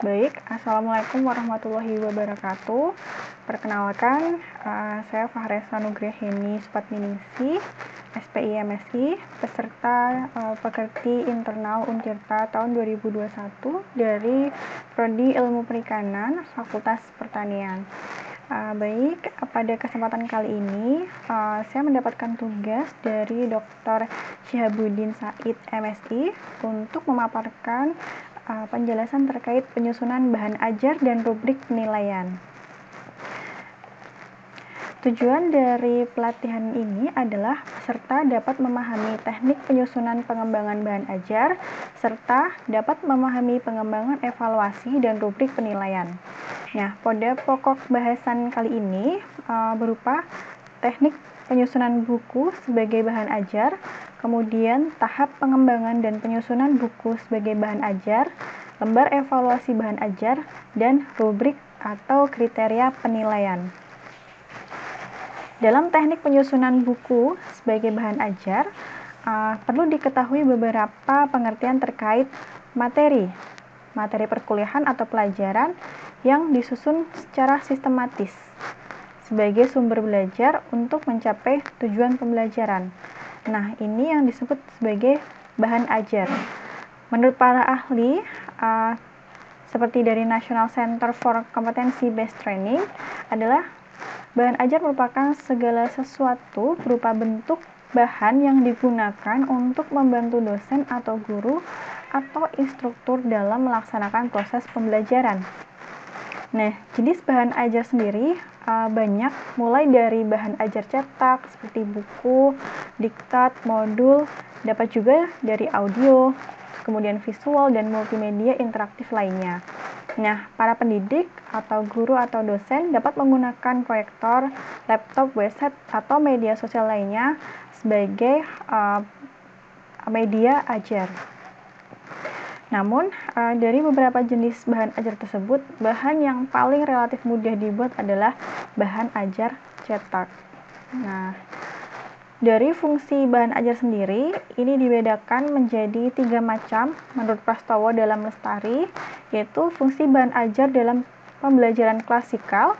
Baik, Assalamualaikum warahmatullahi wabarakatuh. Perkenalkan, saya Fahresa Nugraheni Supatminingsih, SPI MSI, peserta Pekerti Internal Untirta tahun 2021 dari Prodi Ilmu Perikanan, Fakultas Pertanian. Baik, pada kesempatan kali ini saya mendapatkan tugas dari Dr. Syihabuddin Said MSI untuk memaparkan penjelasan terkait penyusunan bahan ajar dan rubrik penilaian. Tujuan dari pelatihan ini adalah peserta dapat memahami teknik penyusunan pengembangan bahan ajar, serta dapat memahami pengembangan evaluasi dan rubrik penilaian. Nah, pada pokok bahasan kali ini berupa teknik penyusunan buku sebagai bahan ajar, kemudian tahap pengembangan dan penyusunan buku sebagai bahan ajar, lembar evaluasi bahan ajar, dan rubrik atau kriteria penilaian. Dalam teknik penyusunan buku sebagai bahan ajar, perlu diketahui beberapa pengertian terkait materi perkuliahan atau pelajaran yang disusun secara sistematis sebagai sumber belajar untuk mencapai tujuan pembelajaran. Nah, ini yang disebut sebagai bahan ajar. Menurut para ahli, seperti dari National Center for Competency Based Training, adalah bahan ajar merupakan segala sesuatu berupa bentuk bahan yang digunakan untuk membantu dosen atau guru atau instruktur dalam melaksanakan proses pembelajaran. Nah, jenis bahan ajar sendiri banyak, mulai dari bahan ajar cetak seperti buku, diktat, modul, dapat juga dari audio, kemudian visual dan multimedia interaktif lainnya. Nah, para pendidik atau guru atau dosen dapat menggunakan proyektor, laptop, website, atau media sosial lainnya sebagai media ajar. Namun, dari beberapa jenis bahan ajar tersebut, bahan yang paling relatif mudah dibuat adalah bahan ajar cetak. Nah, dari fungsi bahan ajar sendiri, ini dibedakan menjadi 3 macam menurut Prastowo dalam Lestari, yaitu fungsi bahan ajar dalam pembelajaran klasikal,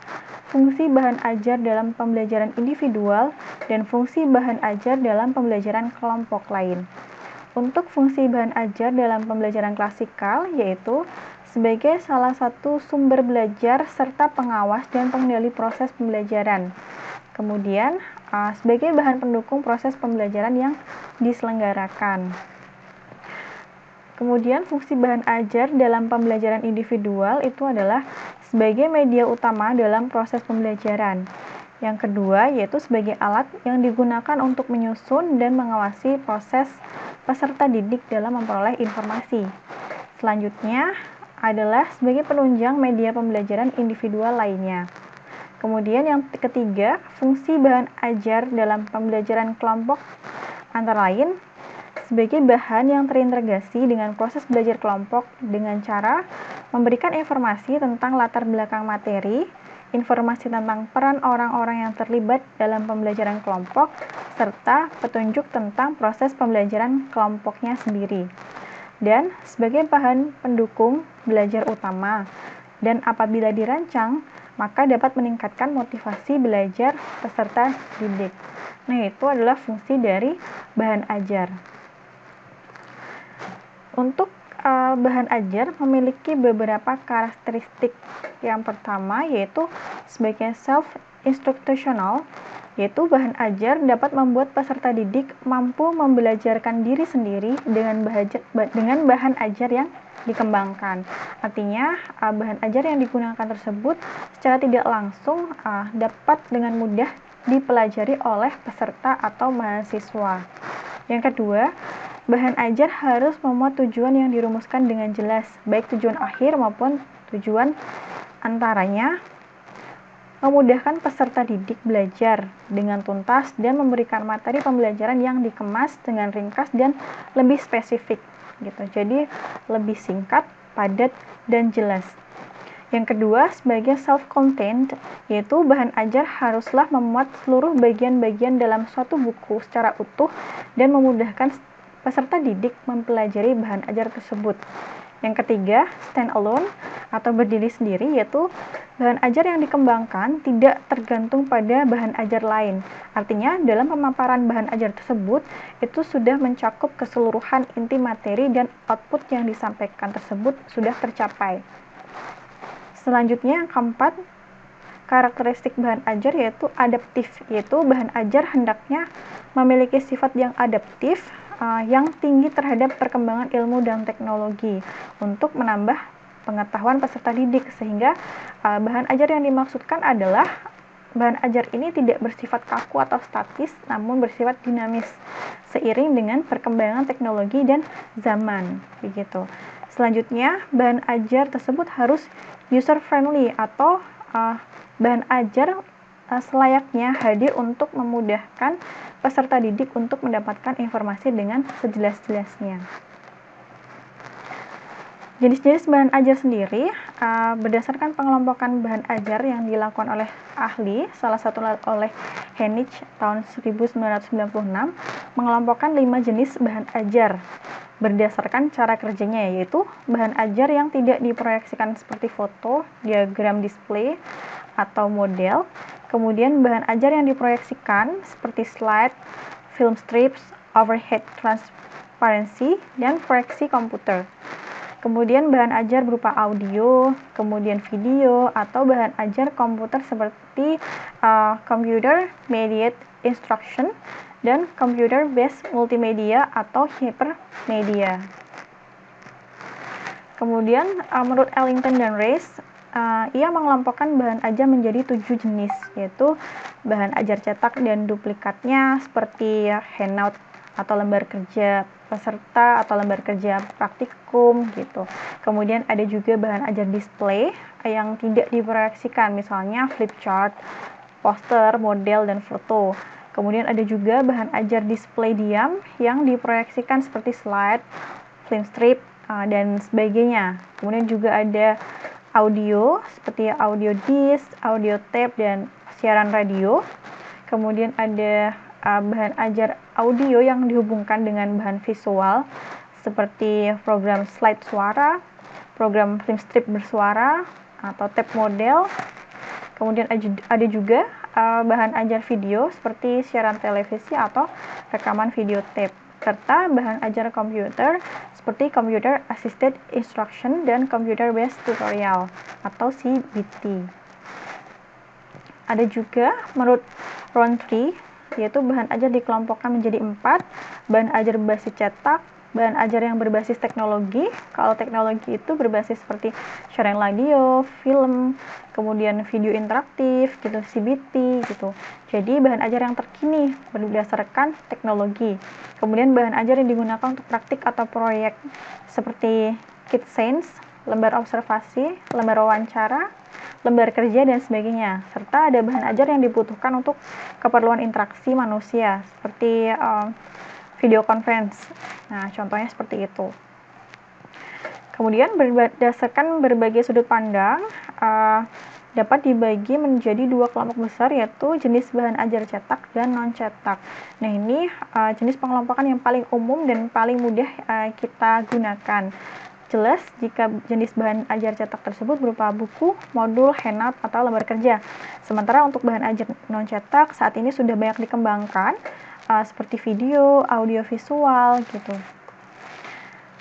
fungsi bahan ajar dalam pembelajaran individual, dan fungsi bahan ajar dalam pembelajaran kelompok lain. Untuk fungsi bahan ajar dalam pembelajaran klasikal, yaitu sebagai salah satu sumber belajar serta pengawas dan pengendali proses pembelajaran. Kemudian, sebagai bahan pendukung proses pembelajaran yang diselenggarakan. Kemudian, fungsi bahan ajar dalam pembelajaran individual itu adalah sebagai media utama dalam proses pembelajaran. Yang kedua, yaitu sebagai alat yang digunakan untuk menyusun dan mengawasi proses peserta didik dalam memperoleh informasi. Selanjutnya adalah sebagai penunjang media pembelajaran individual lainnya. Kemudian yang ketiga, fungsi bahan ajar dalam pembelajaran kelompok antara lain sebagai bahan yang terintegrasi dengan proses belajar kelompok dengan cara memberikan informasi tentang latar belakang materi, informasi tentang peran orang-orang yang terlibat dalam pembelajaran kelompok, serta petunjuk tentang proses pembelajaran kelompoknya sendiri. Dan sebagai bahan pendukung belajar utama, dan apabila dirancang, maka dapat meningkatkan motivasi belajar peserta didik. Nah, itu adalah fungsi dari bahan ajar. Untuk bahan ajar memiliki beberapa karakteristik. Yang pertama yaitu sebagai self-instructional, yaitu bahan ajar dapat membuat peserta didik mampu membelajarkan diri sendiri dengan bahan ajar yang dikembangkan. Artinya, bahan ajar yang digunakan tersebut secara tidak langsung dapat dengan mudah dipelajari oleh peserta atau mahasiswa. Yang kedua, bahan ajar harus memuat tujuan yang dirumuskan dengan jelas, baik tujuan akhir maupun tujuan antaranya, memudahkan peserta didik belajar dengan tuntas dan memberikan materi pembelajaran yang dikemas dengan ringkas dan lebih spesifik. Gitu. Jadi lebih singkat, padat, dan jelas. Yang kedua, sebagai self-contained, yaitu bahan ajar haruslah memuat seluruh bagian-bagian dalam suatu buku secara utuh dan memudahkan peserta didik mempelajari bahan ajar tersebut. Yang ketiga, stand alone atau berdiri sendiri, yaitu bahan ajar yang dikembangkan tidak tergantung pada bahan ajar lain. Artinya, dalam pemaparan bahan ajar tersebut, itu sudah mencakup keseluruhan inti materi dan output yang disampaikan tersebut sudah tercapai. Selanjutnya, yang keempat, karakteristik bahan ajar yaitu adaptif, yaitu bahan ajar hendaknya memiliki sifat yang adaptif, yang tinggi terhadap perkembangan ilmu dan teknologi untuk menambah pengetahuan peserta didik, sehingga bahan ajar yang dimaksudkan adalah bahan ajar ini tidak bersifat kaku atau statis, namun bersifat dinamis seiring dengan perkembangan teknologi dan zaman, begitu. Selanjutnya, bahan ajar tersebut harus user friendly atau bahan ajar selayaknya hadir untuk memudahkan peserta didik untuk mendapatkan informasi dengan sejelas-jelasnya. Jenis-jenis bahan ajar sendiri berdasarkan pengelompokan bahan ajar yang dilakukan oleh ahli, salah satu oleh Henich tahun 1996, mengelompokkan 5 jenis bahan ajar berdasarkan cara kerjanya, yaitu bahan ajar yang tidak diproyeksikan seperti foto, diagram display, atau model. Kemudian bahan ajar yang diproyeksikan seperti slide, film strips, overhead transparency, dan proyeksi komputer. Kemudian bahan ajar berupa audio, kemudian video, atau bahan ajar komputer seperti computer mediated instruction dan computer based multimedia atau hypermedia. Kemudian menurut Ellington dan Reis, ia mengelompokkan bahan ajar menjadi 7 jenis, yaitu bahan ajar cetak dan duplikatnya seperti handout atau lembar kerja peserta atau lembar kerja praktikum gitu. Kemudian ada juga bahan ajar display yang tidak diproyeksikan, misalnya flip chart, poster, model, dan foto. Kemudian ada juga bahan ajar display diam yang diproyeksikan seperti slide, film strip, dan sebagainya. Kemudian juga ada audio seperti audio disc, audio tape, dan siaran radio. Kemudian ada bahan ajar audio yang dihubungkan dengan bahan visual seperti program slide suara, program film strip bersuara, atau tape model. Kemudian ada juga bahan ajar video seperti siaran televisi atau rekaman video tape, serta bahan ajar komputer seperti Computer Assisted Instruction dan Computer Based Tutorial atau CBT. Ada juga menurut Rowntree, yaitu bahan ajar dikelompokkan menjadi 4, bahan ajar berbasis cetak, bahan ajar yang berbasis teknologi. Kalau teknologi itu berbasis seperti siaran radio, film, kemudian video interaktif, gitu, CBT, gitu. Jadi bahan ajar yang terkini berdasarkan teknologi. Kemudian bahan ajar yang digunakan untuk praktik atau proyek seperti kit science, lembar observasi, lembar wawancara, lembar kerja, dan sebagainya. Serta ada bahan ajar yang dibutuhkan untuk keperluan interaksi manusia seperti video conference. Nah, contohnya seperti itu. Kemudian berdasarkan berbagai sudut pandang, dapat dibagi menjadi 2 kelompok besar, yaitu jenis bahan ajar cetak dan non-cetak. Nah, ini jenis pengelompokan yang paling umum dan paling mudah kita gunakan. Jelas jika jenis bahan ajar cetak tersebut berupa buku, modul, handout, atau lembar kerja. Sementara untuk bahan ajar non-cetak saat ini sudah banyak dikembangkan, seperti video, audio visual, gitu.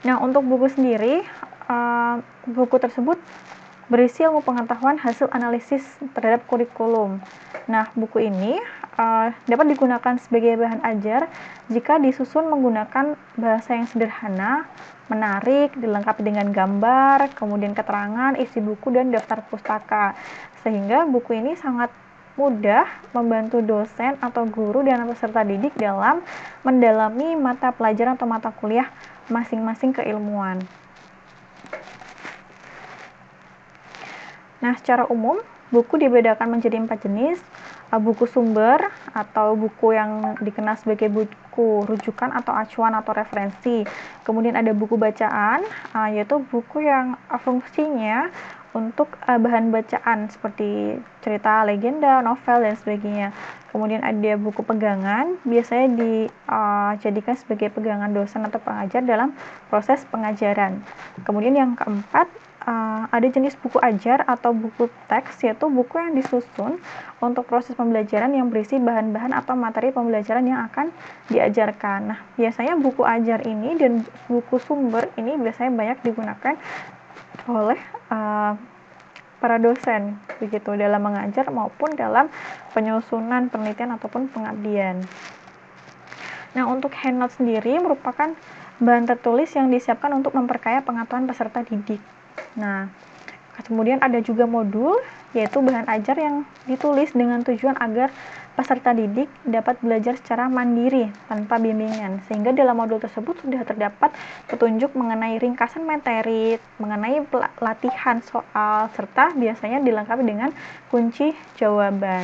Nah, untuk buku sendiri, buku tersebut berisi ilmu pengetahuan hasil analisis terhadap kurikulum. Nah, buku ini dapat digunakan sebagai bahan ajar jika disusun menggunakan bahasa yang sederhana, menarik, dilengkapi dengan gambar, kemudian keterangan, isi buku, dan daftar pustaka. Sehingga buku ini sangat mudah membantu dosen atau guru dan peserta didik dalam mendalami mata pelajaran atau mata kuliah masing-masing keilmuan. Nah, secara umum, buku dibedakan menjadi 4 jenis. Buku sumber atau buku yang dikenal sebagai buku rujukan atau acuan atau referensi. Kemudian ada buku bacaan, yaitu buku yang fungsinya untuk bahan bacaan seperti cerita, legenda, novel, dan sebagainya. Kemudian ada buku pegangan, biasanya dijadikan sebagai pegangan dosen atau pengajar dalam proses pengajaran. Kemudian yang keempat, ada jenis buku ajar atau buku teks, yaitu buku yang disusun untuk proses pembelajaran yang berisi bahan-bahan atau materi pembelajaran yang akan diajarkan. Nah, biasanya buku ajar ini dan buku sumber ini biasanya banyak digunakan oleh para dosen, begitu, dalam mengajar maupun dalam penyusunan penelitian ataupun pengabdian. Nah, untuk handout sendiri merupakan bahan tertulis yang disiapkan untuk memperkaya pengetahuan peserta didik. Nah, kemudian ada juga modul, yaitu bahan ajar yang ditulis dengan tujuan agar peserta didik dapat belajar secara mandiri tanpa bimbingan, sehingga dalam modul tersebut sudah terdapat petunjuk mengenai ringkasan materi, mengenai latihan soal, serta biasanya dilengkapi dengan kunci jawaban.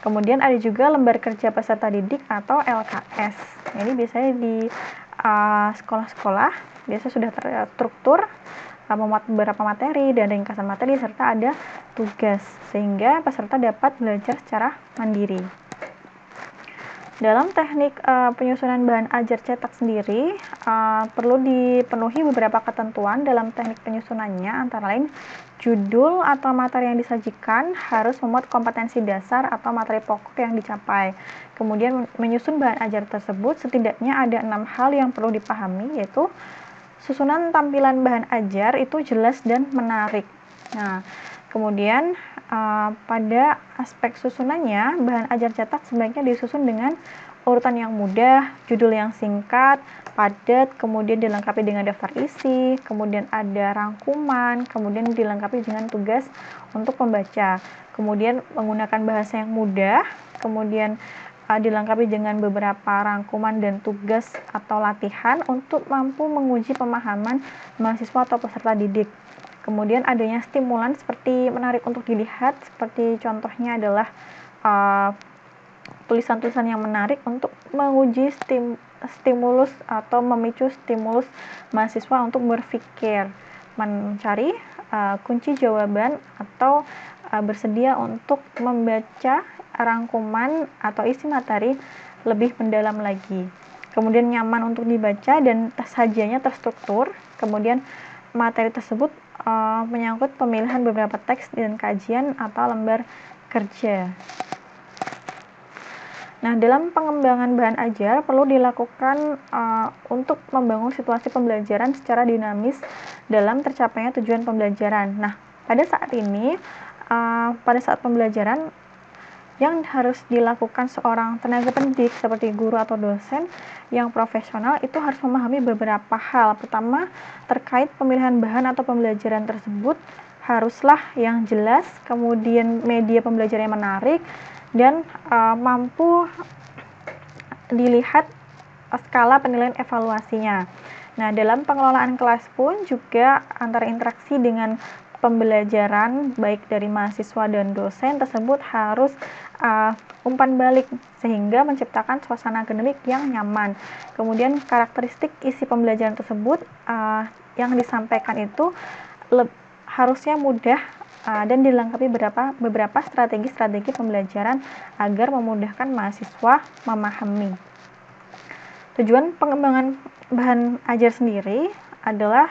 Kemudian ada juga lembar kerja peserta didik atau LKS. Ini biasanya di sekolah-sekolah biasanya sudah terstruktur, memuat beberapa materi dan ringkasan materi serta ada tugas, sehingga peserta dapat belajar secara mandiri. Dalam teknik penyusunan bahan ajar cetak sendiri, perlu dipenuhi beberapa ketentuan dalam teknik penyusunannya, antara lain judul atau materi yang disajikan harus memuat kompetensi dasar atau materi pokok yang dicapai. Kemudian menyusun bahan ajar tersebut setidaknya ada 6 hal yang perlu dipahami, yaitu susunan tampilan bahan ajar itu jelas dan menarik. Nah, kemudian pada aspek susunannya, bahan ajar cetak sebaiknya disusun dengan urutan yang mudah, judul yang singkat, padat, kemudian dilengkapi dengan daftar isi, kemudian ada rangkuman, kemudian dilengkapi dengan tugas untuk pembaca, kemudian menggunakan bahasa yang mudah, kemudian dilengkapi dengan beberapa rangkuman dan tugas atau latihan untuk mampu menguji pemahaman mahasiswa atau peserta didik. Kemudian adanya stimulan seperti menarik untuk dilihat, seperti contohnya adalah tulisan-tulisan yang menarik untuk menguji stimulus atau memicu stimulus mahasiswa untuk berpikir, mencari kunci jawaban atau bersedia untuk membaca rangkuman atau isi materi lebih mendalam lagi. Kemudian nyaman untuk dibaca dan sajiannya terstruktur. Kemudian materi tersebut menyangkut pemilihan beberapa teks dan kajian atau lembar kerja. Nah, dalam pengembangan bahan ajar perlu dilakukan untuk membangun situasi pembelajaran secara dinamis dalam tercapainya tujuan pembelajaran. Nah, pada saat pembelajaran yang harus dilakukan seorang tenaga pendidik seperti guru atau dosen yang profesional itu harus memahami beberapa hal. Pertama, terkait pemilihan bahan atau pembelajaran tersebut haruslah yang jelas, kemudian media pembelajaran yang menarik, dan mampu dilihat skala penilaian evaluasinya. Nah, dalam pengelolaan kelas pun juga antara interaksi dengan pembelajaran baik dari mahasiswa dan dosen tersebut harus umpan balik sehingga menciptakan suasana akademik yang nyaman. Kemudian karakteristik isi pembelajaran tersebut yang disampaikan itu harusnya mudah dan dilengkapi beberapa strategi-strategi pembelajaran agar memudahkan mahasiswa memahami. Tujuan pengembangan bahan ajar sendiri adalah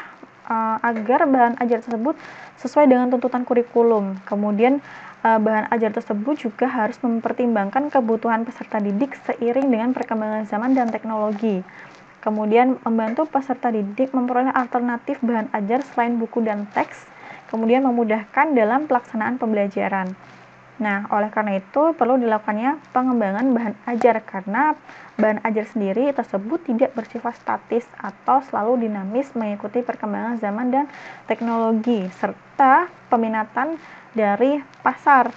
agar bahan ajar tersebut sesuai dengan tuntutan kurikulum. Kemudian bahan ajar tersebut juga harus mempertimbangkan kebutuhan peserta didik seiring dengan perkembangan zaman dan teknologi. Kemudian membantu peserta didik memperoleh alternatif bahan ajar selain buku dan teks, kemudian memudahkan dalam pelaksanaan pembelajaran. Nah, oleh karena itu perlu dilakukannya pengembangan bahan ajar karena bahan ajar sendiri tersebut tidak bersifat statis atau selalu dinamis mengikuti perkembangan zaman dan teknologi serta peminatan dari pasar.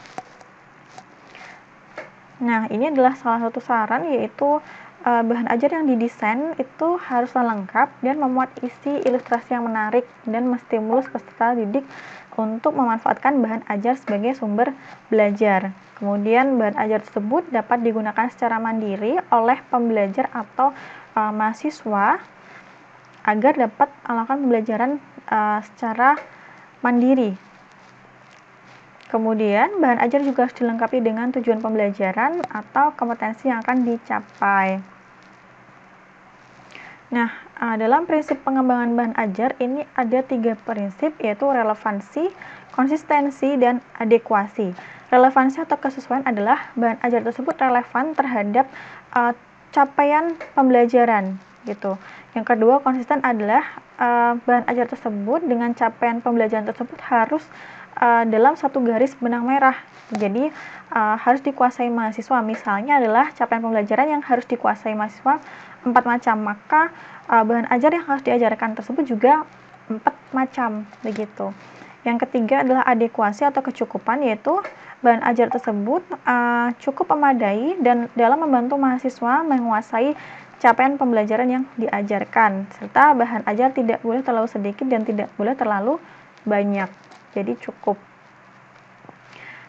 Nah, ini adalah salah satu saran, yaitu bahan ajar yang didesain itu haruslah lengkap dan memuat isi ilustrasi yang menarik dan menstimulus peserta didik untuk memanfaatkan bahan ajar sebagai sumber belajar. Kemudian bahan ajar tersebut dapat digunakan secara mandiri oleh pembelajar atau mahasiswa agar dapat melakukan pembelajaran secara mandiri Kemudian, bahan ajar juga harus dilengkapi dengan tujuan pembelajaran atau kompetensi yang akan dicapai. Nah, dalam prinsip pengembangan bahan ajar ini ada 3 prinsip, yaitu relevansi, konsistensi, dan adekuasi. Relevansi atau kesesuaian adalah bahan ajar tersebut relevan terhadap capaian pembelajaran gitu. Yang kedua, konsisten adalah bahan ajar tersebut dengan capaian pembelajaran tersebut harus dalam satu garis benang merah. Jadi harus dikuasai mahasiswa. Misalnya adalah capaian pembelajaran yang harus dikuasai mahasiswa 4 macam, maka bahan ajar yang harus diajarkan tersebut juga 4 macam begitu. Yang ketiga adalah adekuasi atau kecukupan, yaitu bahan ajar tersebut cukup memadai dan dalam membantu mahasiswa menguasai capaian pembelajaran yang diajarkan, serta bahan ajar tidak boleh terlalu sedikit dan tidak boleh terlalu banyak, jadi cukup.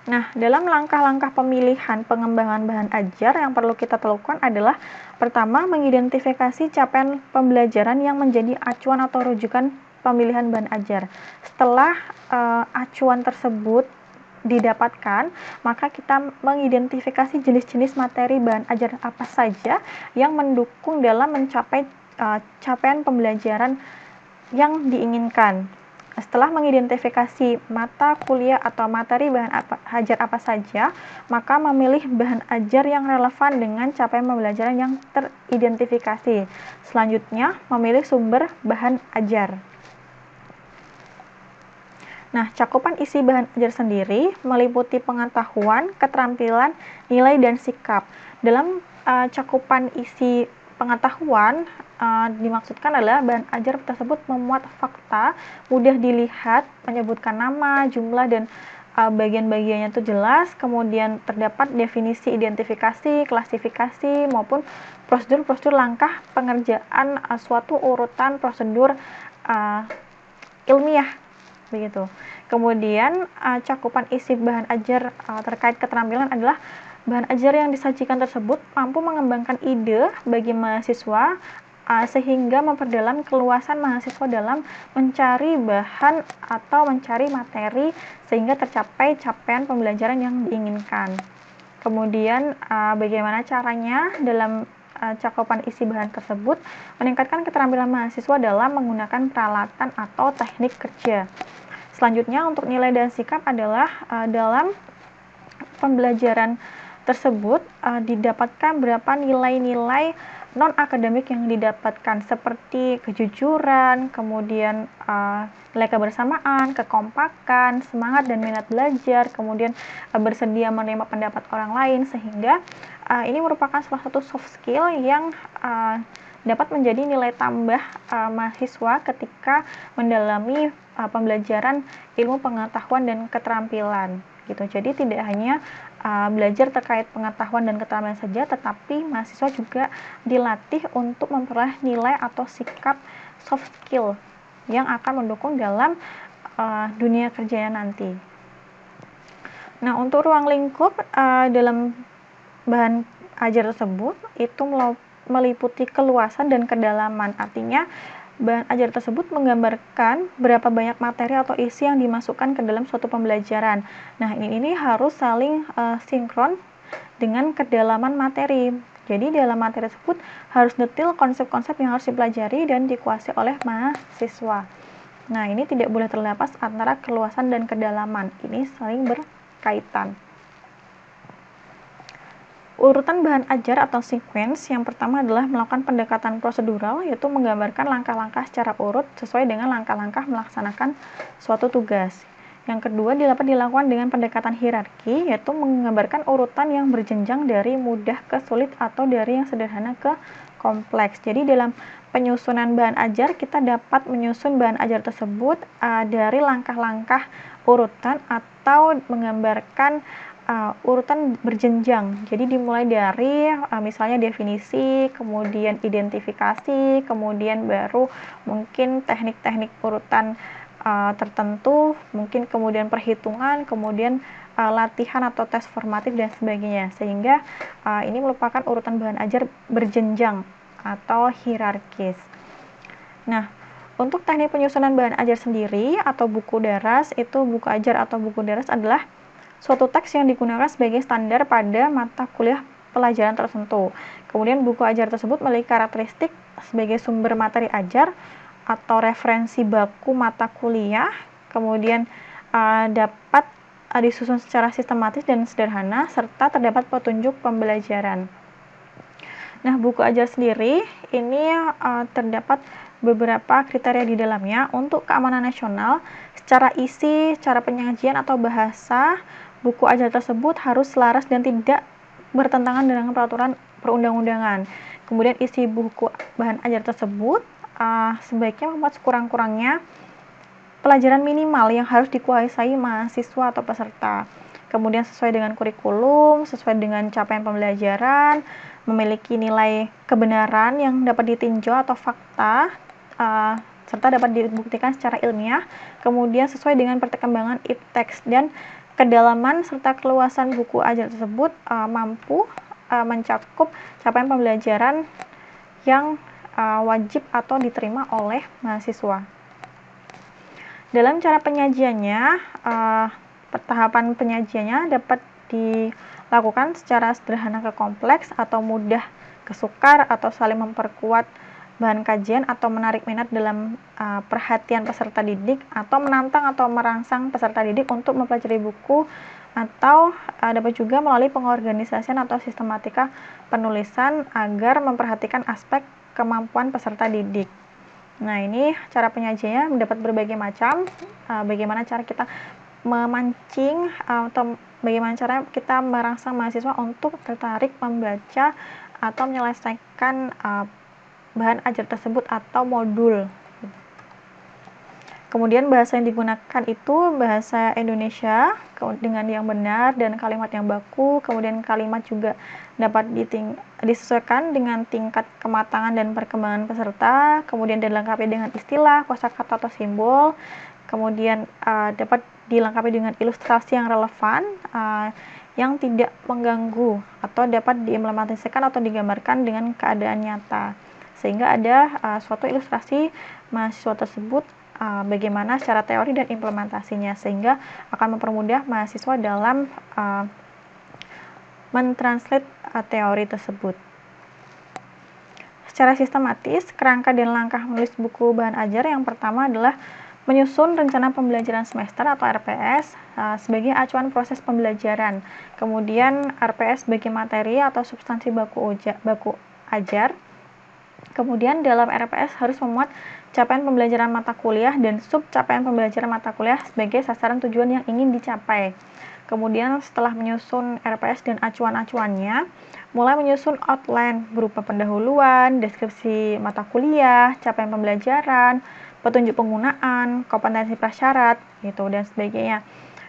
Nah, dalam langkah-langkah pemilihan pengembangan bahan ajar yang perlu kita lakukan adalah pertama, mengidentifikasi capaian pembelajaran yang menjadi acuan atau rujukan pemilihan bahan ajar. Setelah acuan tersebut didapatkan, maka kita mengidentifikasi jenis-jenis materi bahan ajar apa saja yang mendukung dalam mencapai capaian pembelajaran yang diinginkan. Setelah mengidentifikasi mata kuliah atau materi bahan ajar apa saja, maka memilih bahan ajar yang relevan dengan capaian pembelajaran yang teridentifikasi. Selanjutnya, memilih sumber bahan ajar. Nah, cakupan isi bahan ajar sendiri meliputi pengetahuan, keterampilan, nilai, dan sikap. Dalam cakupan isi pengetahuan, dimaksudkan adalah bahan ajar tersebut memuat fakta, mudah dilihat, menyebutkan nama, jumlah, dan bagian-bagiannya itu jelas, kemudian terdapat definisi, identifikasi, klasifikasi, maupun prosedur-prosedur langkah pengerjaan suatu urutan prosedur ilmiah begitu. Kemudian cakupan isi bahan ajar terkait keterampilan adalah bahan ajar yang disajikan tersebut mampu mengembangkan ide bagi mahasiswa sehingga memperdalam keluasan mahasiswa dalam mencari bahan atau mencari materi sehingga tercapai capaian pembelajaran yang diinginkan. Kemudian bagaimana caranya dalam cakupan isi bahan tersebut? Meningkatkan keterampilan mahasiswa dalam menggunakan peralatan atau teknik kerja. Selanjutnya, untuk nilai dan sikap adalah dalam pembelajaran tersebut didapatkan berapa nilai-nilai non-akademik yang didapatkan, seperti kejujuran, kemudian nilai kebersamaan, kekompakan, semangat dan minat belajar, kemudian bersedia menerima pendapat orang lain, sehingga ini merupakan salah satu soft skill yang dapat menjadi nilai tambah mahasiswa ketika mendalami pembelajaran ilmu pengetahuan dan keterampilan gitu. Jadi tidak hanya belajar terkait pengetahuan dan keterampilan saja, tetapi mahasiswa juga dilatih untuk memperoleh nilai atau sikap soft skill yang akan mendukung dalam dunia kerjanya nanti. Nah, untuk ruang lingkup dalam bahan ajar tersebut itu meliputi keluasan dan kedalaman. Artinya bahan ajar tersebut menggambarkan berapa banyak materi atau isi yang dimasukkan ke dalam suatu pembelajaran. Nah, ini harus saling sinkron dengan kedalaman materi. Jadi dalam materi tersebut harus detail konsep-konsep yang harus dipelajari dan dikuasai oleh mahasiswa. Nah, ini tidak boleh terlepas antara keluasan dan kedalaman. Ini saling berkaitan. Urutan bahan ajar atau sequence yang pertama adalah melakukan pendekatan prosedural, yaitu menggambarkan langkah-langkah secara urut sesuai dengan langkah-langkah melaksanakan suatu tugas. Yang kedua dapat dilakukan dengan pendekatan hierarki, yaitu menggambarkan urutan yang berjenjang dari mudah ke sulit atau dari yang sederhana ke kompleks. Jadi dalam penyusunan bahan ajar kita dapat menyusun bahan ajar tersebut dari langkah-langkah urutan atau menggambarkan urutan berjenjang. Jadi dimulai dari misalnya definisi, kemudian identifikasi, kemudian baru mungkin teknik-teknik urutan tertentu, mungkin kemudian perhitungan, kemudian latihan atau tes formatif dan sebagainya. Sehingga ini merupakan urutan bahan ajar berjenjang atau hierarkis. Nah, untuk teknik penyusunan bahan ajar sendiri atau buku daras, itu buku ajar atau buku daras adalah suatu teks yang digunakan sebagai standar pada mata kuliah pelajaran tertentu. Kemudian buku ajar tersebut memiliki karakteristik sebagai sumber materi ajar atau referensi baku mata kuliah, kemudian dapat disusun secara sistematis dan sederhana, serta terdapat petunjuk pembelajaran. Nah, buku ajar sendiri ini terdapat beberapa kriteria di dalamnya. Untuk keamanan nasional, secara isi, cara penyajian atau bahasa, buku ajar tersebut harus selaras dan tidak bertentangan dengan peraturan perundang-undangan. Kemudian isi buku bahan ajar tersebut sebaiknya memuat sekurang-kurangnya pelajaran minimal yang harus dikuasai mahasiswa atau peserta. Kemudian sesuai dengan kurikulum, sesuai dengan capaian pembelajaran, memiliki nilai kebenaran yang dapat ditinjau atau fakta, serta dapat dibuktikan secara ilmiah. Kemudian sesuai dengan perkembangan ipteks dan kedalaman serta keluasan buku ajar tersebut mampu mencakup capaian pembelajaran yang wajib atau diterima oleh mahasiswa. Dalam cara penyajiannya, tahapan penyajiannya dapat dilakukan secara sederhana ke kompleks atau mudah ke sukar atau saling memperkuat bahan kajian atau menarik minat dalam perhatian peserta didik atau menantang atau merangsang peserta didik untuk mempelajari buku atau dapat juga melalui pengorganisasian atau sistematika penulisan agar memperhatikan aspek kemampuan peserta didik. Nah, ini cara penyajiannya mendapat berbagai macam. Bagaimana cara kita memancing atau bagaimana cara kita merangsang mahasiswa untuk tertarik membaca atau menyelesaikan bahan ajar tersebut atau modul. Kemudian bahasa yang digunakan itu bahasa Indonesia dengan yang benar dan kalimat yang baku. Kemudian kalimat juga dapat disesuaikan dengan tingkat kematangan dan perkembangan peserta. Kemudian dilengkapi dengan istilah, kosakata atau simbol. Kemudian dapat dilengkapi dengan ilustrasi yang relevan, yang tidak mengganggu atau dapat diimplementasikan atau digambarkan dengan keadaan nyata. Sehingga ada suatu ilustrasi mahasiswa tersebut bagaimana secara teori dan implementasinya, sehingga akan mempermudah mahasiswa dalam mentranslate teori tersebut. Secara sistematis, kerangka dan langkah menulis buku bahan ajar yang pertama adalah menyusun rencana pembelajaran semester atau RPS sebagai acuan proses pembelajaran. Kemudian RPS sebagai materi atau substansi baku ajar. Kemudian dalam RPS harus memuat capaian pembelajaran mata kuliah dan sub capaian pembelajaran mata kuliah sebagai sasaran tujuan yang ingin dicapai. Kemudian setelah menyusun RPS dan acuan-acuannya, mulai menyusun outline berupa pendahuluan, deskripsi mata kuliah, capaian pembelajaran, petunjuk penggunaan, kompetensi prasyarat, gitu dan sebagainya.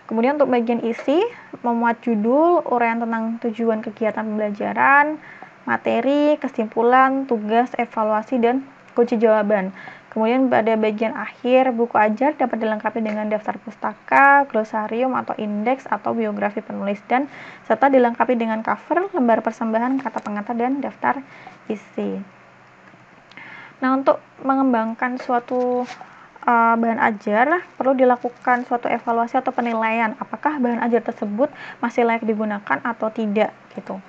Kemudian untuk bagian isi, memuat judul, uraian tentang tujuan kegiatan pembelajaran, materi, kesimpulan, tugas, evaluasi, dan kunci jawaban. Kemudian pada bagian akhir, buku ajar dapat dilengkapi dengan daftar pustaka, glosarium atau indeks atau biografi penulis, dan serta dilengkapi dengan cover, lembar persembahan, kata pengantar, dan daftar isi. Nah, untuk mengembangkan suatu bahan ajar, perlu dilakukan suatu evaluasi atau penilaian, apakah bahan ajar tersebut masih layak digunakan atau tidak, gitu.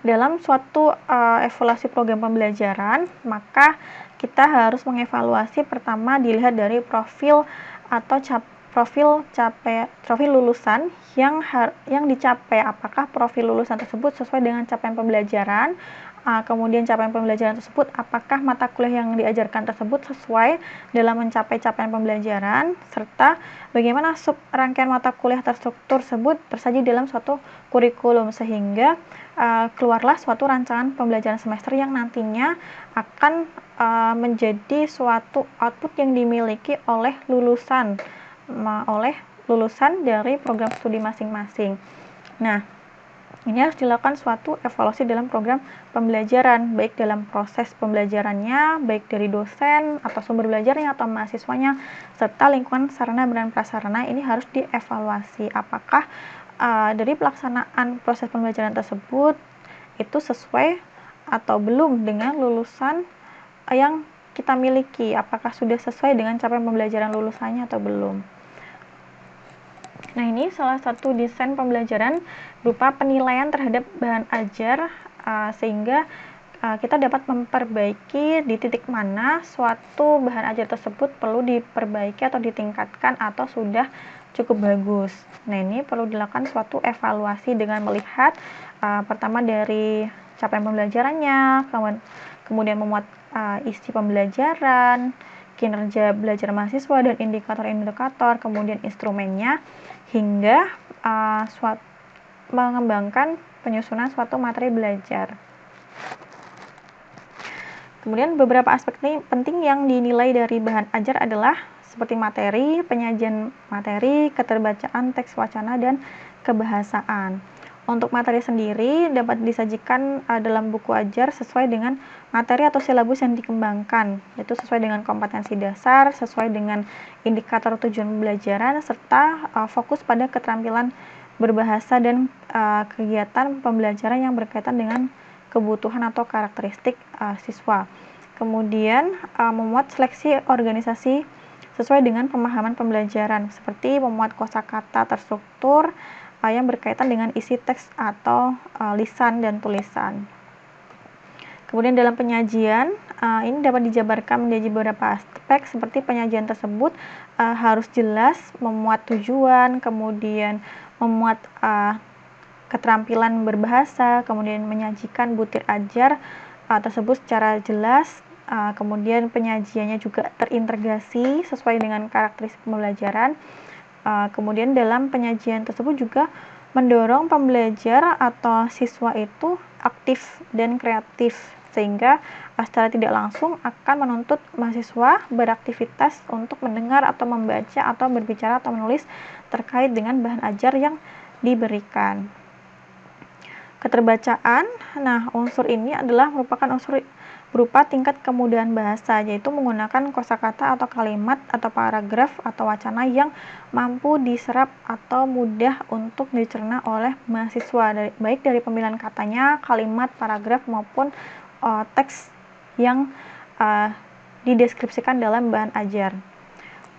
Dalam suatu evaluasi program pembelajaran, maka kita harus mengevaluasi pertama dilihat dari profil atau profil lulusan yang dicapai, apakah profil lulusan tersebut sesuai dengan capaian pembelajaran. Kemudian capaian pembelajaran tersebut, apakah mata kuliah yang diajarkan tersebut sesuai dalam mencapai capaian pembelajaran, serta bagaimana sub rangkaian mata kuliah terstruktur tersebut tersaji dalam suatu kurikulum, sehingga keluarlah suatu rancangan pembelajaran semester yang nantinya akan menjadi suatu output yang dimiliki oleh lulusan dari program studi masing-masing. Nah, ini harus dilakukan suatu evaluasi dalam program pembelajaran, baik dalam proses pembelajarannya, baik dari dosen atau sumber belajarnya atau mahasiswanya, serta lingkungan sarana dan prasarana. Ini harus dievaluasi apakah dari pelaksanaan proses pembelajaran tersebut itu sesuai atau belum dengan lulusan yang kita miliki, apakah sudah sesuai dengan capaian pembelajaran lulusannya atau belum. Nah, ini salah satu desain pembelajaran berupa penilaian terhadap bahan ajar, sehingga kita dapat memperbaiki di titik mana suatu bahan ajar tersebut perlu diperbaiki atau ditingkatkan atau sudah cukup bagus. Nah, ini perlu dilakukan suatu evaluasi dengan melihat pertama dari capaian pembelajarannya, kemudian memuat isi pembelajaran, kinerja belajar mahasiswa dan indikator-indikator, kemudian instrumennya, hingga mengembangkan penyusunan suatu materi belajar. Kemudian beberapa aspek penting yang dinilai dari bahan ajar adalah seperti materi, penyajian materi, keterbacaan teks wacana, dan kebahasaan. Untuk materi sendiri dapat disajikan dalam buku ajar sesuai dengan materi atau silabus yang dikembangkan, yaitu sesuai dengan kompetensi dasar, sesuai dengan indikator tujuan pembelajaran, serta fokus pada keterampilan berbahasa dan kegiatan pembelajaran yang berkaitan dengan kebutuhan atau karakteristik siswa. Kemudian memuat seleksi organisasi sesuai dengan pemahaman pembelajaran, seperti memuat kosakata terstruktur yang berkaitan dengan isi teks atau lisan dan tulisan. Kemudian dalam penyajian, ini dapat dijabarkan menjadi beberapa aspek, seperti penyajian tersebut harus jelas, memuat tujuan, kemudian memuat keterampilan berbahasa, kemudian menyajikan butir ajar tersebut secara jelas, kemudian penyajiannya juga terintegrasi sesuai dengan karakteristik pembelajaran. Kemudian dalam penyajian tersebut juga mendorong pembelajar atau siswa itu aktif dan kreatif, sehingga secara tidak langsung akan menuntut mahasiswa beraktivitas untuk mendengar atau membaca atau berbicara atau menulis terkait dengan bahan ajar yang diberikan. Keterbacaan, nah unsur ini adalah merupakan unsur berupa tingkat kemudahan bahasa, yaitu menggunakan kosakata atau kalimat atau paragraf atau wacana yang mampu diserap atau mudah untuk dicerna oleh mahasiswa, baik dari pemilihan katanya, kalimat, paragraf, maupun teks yang dideskripsikan dalam bahan ajar.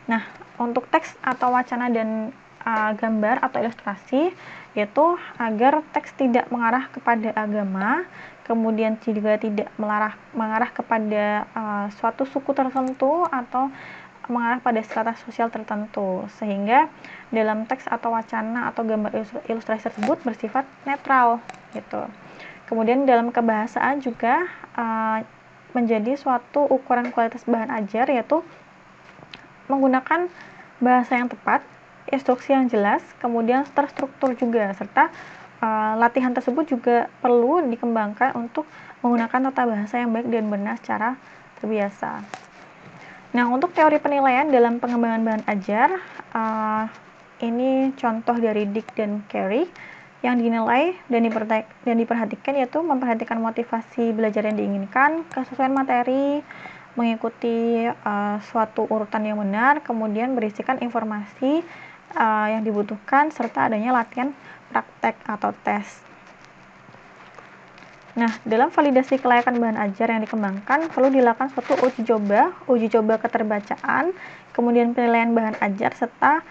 Nah, untuk teks atau wacana dan gambar atau ilustrasi, yaitu agar teks tidak mengarah kepada agama, kemudian juga tidak mengarah kepada suatu suku tertentu atau mengarah pada strata sosial tertentu, sehingga dalam teks atau wacana atau gambar ilustrasi tersebut bersifat netral gitu. Kemudian dalam kebahasaan juga menjadi suatu ukuran kualitas bahan ajar, yaitu menggunakan bahasa yang tepat, instruksi yang jelas, kemudian terstruktur juga, serta latihan tersebut juga perlu dikembangkan untuk menggunakan tata bahasa yang baik dan benar secara terbiasa. Nah, untuk teori penilaian dalam pengembangan bahan ajar, ini contoh dari Dick dan Carey yang dinilai dan diperhatikan, yaitu memperhatikan motivasi belajar yang diinginkan, kesesuaian materi, mengikuti suatu urutan yang benar, kemudian berisikan informasi yang dibutuhkan, serta adanya latihan praktek atau tes. Nah, dalam validasi kelayakan bahan ajar yang dikembangkan, perlu dilakukan suatu uji coba keterbacaan, kemudian penilaian bahan ajar, serta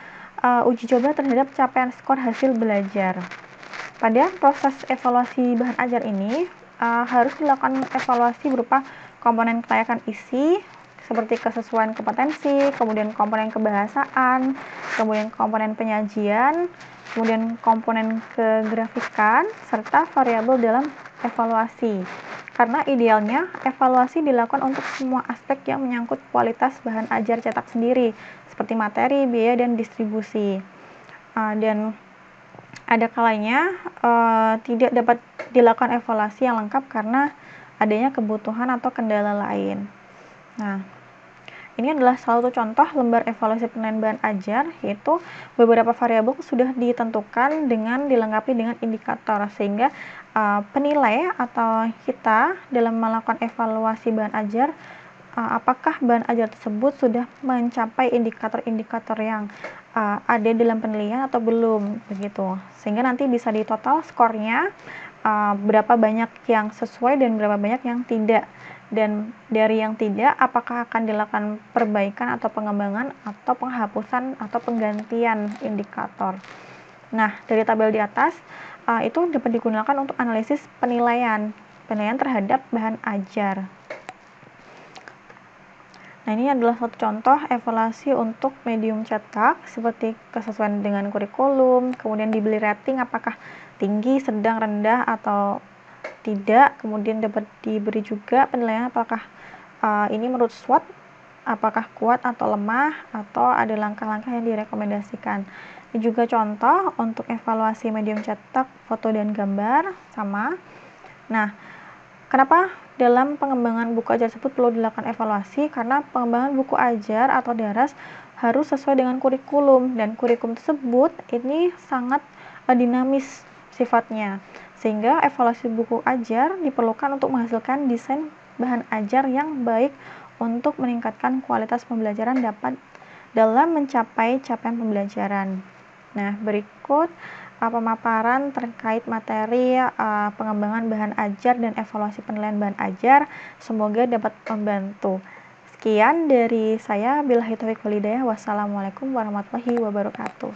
uji coba terhadap capaian skor hasil belajar. Pada proses evaluasi bahan ajar ini, harus dilakukan evaluasi berupa komponen kelayakan isi, seperti kesesuaian kompetensi, kemudian komponen kebahasaan, kemudian komponen penyajian, kemudian komponen kegrafikan, serta variabel dalam evaluasi. Karena idealnya evaluasi dilakukan untuk semua aspek yang menyangkut kualitas bahan ajar cetak sendiri, seperti materi, biaya, dan distribusi. Dan ada kalanya tidak dapat dilakukan evaluasi yang lengkap karena adanya kebutuhan atau kendala lain. Nah, ini adalah salah satu contoh lembar evaluasi penilaian bahan ajar, yaitu beberapa variabel sudah ditentukan dengan dilengkapi dengan indikator, sehingga penilai atau kita dalam melakukan evaluasi bahan ajar, apakah bahan ajar tersebut sudah mencapai indikator-indikator yang ada dalam penilaian atau belum, begitu. Sehingga nanti bisa ditotal skornya, berapa banyak yang sesuai dan berapa banyak yang tidak. Dan dari yang tidak, apakah akan dilakukan perbaikan atau pengembangan atau penghapusan atau penggantian indikator. Nah, dari tabel di atas, itu dapat digunakan untuk analisis penilaian terhadap bahan ajar. Nah, ini adalah satu contoh evaluasi untuk medium cetak seperti kesesuaian dengan kurikulum, kemudian diberi rating apakah tinggi, sedang, rendah, atau tidak, kemudian dapat diberi juga penilaian apakah ini menurut SWOT, apakah kuat atau lemah, atau ada langkah-langkah yang direkomendasikan. Ini juga contoh untuk evaluasi medium cetak, foto dan gambar, sama. Nah, kenapa dalam pengembangan buku ajar tersebut perlu dilakukan evaluasi? Karena pengembangan buku ajar atau daras harus sesuai dengan kurikulum, dan kurikulum tersebut ini sangat dinamis sifatnya, sehingga evaluasi buku ajar diperlukan untuk menghasilkan desain bahan ajar yang baik untuk meningkatkan kualitas pembelajaran dalam mencapai capaian pembelajaran. Nah, berikut pemaparan terkait materi pengembangan bahan ajar dan evaluasi penilaian bahan ajar. Semoga dapat membantu. Sekian dari saya. Billahi taufiq wal hidayah. Wassalamualaikum warahmatullahi wabarakatuh.